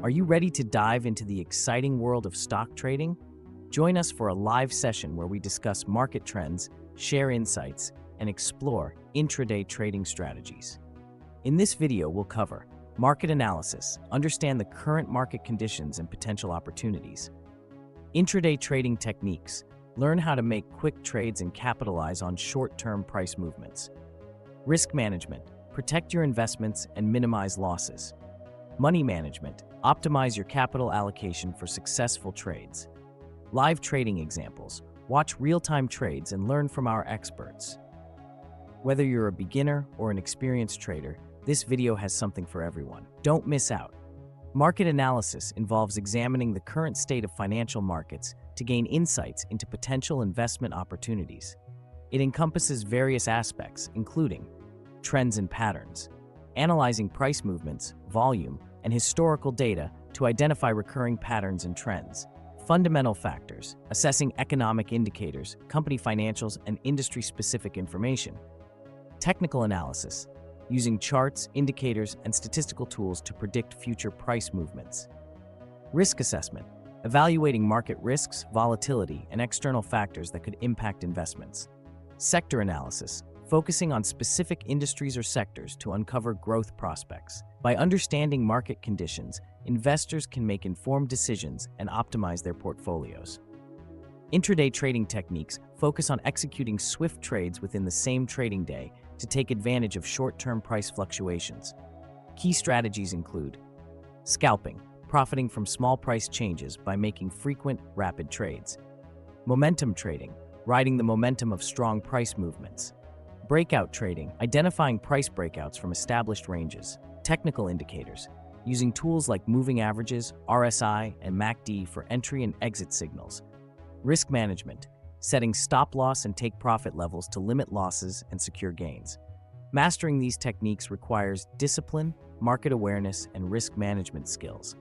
Are you ready to dive into the exciting world of stock trading? Join us for a live session where we discuss market trends, share insights, and explore intraday trading strategies. In this video, we'll cover market analysis, understand the current market conditions and potential opportunities. Intraday trading techniques, learn how to make quick trades and capitalize on short-term price movements. Risk management, protect your investments and minimize losses. Money management, optimize your capital allocation for successful trades. Live trading examples, watch real-time trades and learn from our experts. Whether you're a beginner or an experienced trader, this video has something for everyone. Don't miss out. Market analysis involves examining the current state of financial markets to gain insights into potential investment opportunities. It encompasses various aspects, including trends and patterns, analyzing price movements, volume, and historical data to identify recurring patterns and trends. Fundamental factors, assessing economic indicators, company financials, and industry-specific information. Technical analysis, using charts, indicators, and statistical tools to predict future price movements. Risk assessment, evaluating market risks, volatility, and external factors that could impact investments. Sector analysis, focusing on specific industries or sectors to uncover growth prospects. By understanding market conditions, investors can make informed decisions and optimize their portfolios. Intraday trading techniques focus on executing swift trades within the same trading day to take advantage of short-term price fluctuations. Key strategies include scalping, profiting from small price changes by making frequent, rapid trades. Momentum trading, riding the momentum of strong price movements. Breakout trading, identifying price breakouts from established ranges. Technical indicators, using tools like moving averages, RSI, and MACD for entry and exit signals. Risk management, setting stop-loss and take-profit levels to limit losses and secure gains. Mastering these techniques requires discipline, market awareness, and risk management skills.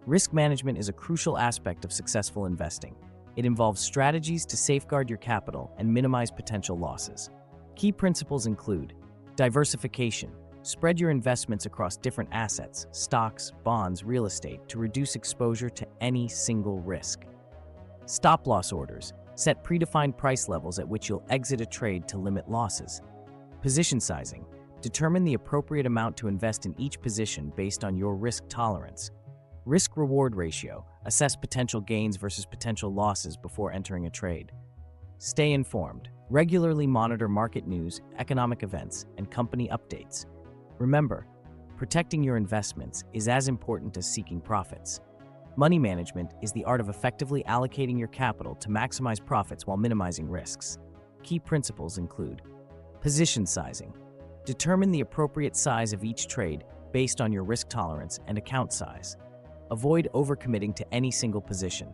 Risk management is a crucial aspect of successful investing. It involves strategies to safeguard your capital and minimize potential losses. Key principles include diversification. Spread your investments across different assets, stocks, bonds, real estate to reduce exposure to any single risk. Stop-loss orders. Set predefined price levels at which you'll exit a trade to limit losses. Position sizing. Determine the appropriate amount to invest in each position based on your risk tolerance. Risk-reward ratio. Assess potential gains versus potential losses before entering a trade. Stay informed. Regularly monitor market news, economic events, and company updates. Remember, protecting your investments is as important as seeking profits. Money management is the art of effectively allocating your capital to maximize profits while minimizing risks. Key principles include position sizing. Determine the appropriate size of each trade based on your risk tolerance and account size. Avoid overcommitting to any single position.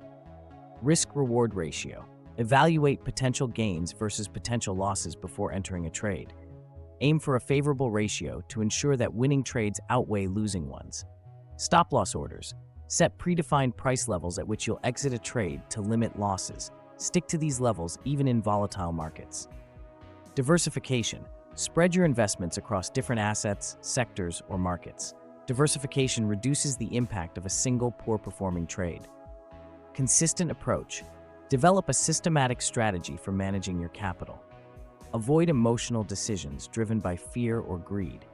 Risk-reward ratio. Evaluate potential gains versus potential losses before entering a trade. Aim for a favorable ratio to ensure that winning trades outweigh losing ones. Stop-loss orders. Set predefined price levels at which you'll exit a trade to limit losses. Stick to these levels even in volatile markets. Diversification. Spread your investments across different assets, sectors, or markets. Diversification reduces the impact of a single poor-performing trade. Consistent approach. Develop a systematic strategy for managing your capital. Avoid emotional decisions driven by fear or greed.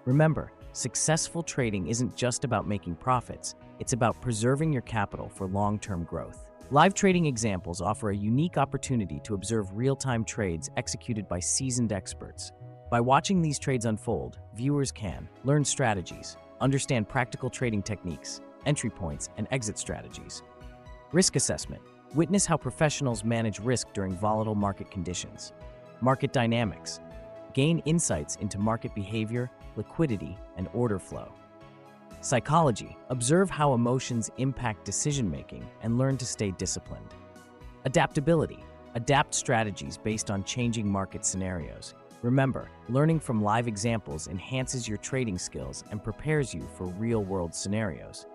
Remember, successful trading isn't just about making profits, it's about preserving your capital for long-term growth. Live trading examples offer a unique opportunity to observe real-time trades executed by seasoned experts. By watching these trades unfold, viewers can learn strategies, understand practical trading techniques, entry points, and exit strategies. Risk assessment. Witness how professionals manage risk during volatile market conditions. Market dynamics. Gain insights into market behavior, liquidity, and order flow. Psychology. Observe how emotions impact decision-making and learn to stay disciplined. Adaptability. Adapt strategies based on changing market scenarios. Remember, learning from live examples enhances your trading skills and prepares you for real-world scenarios.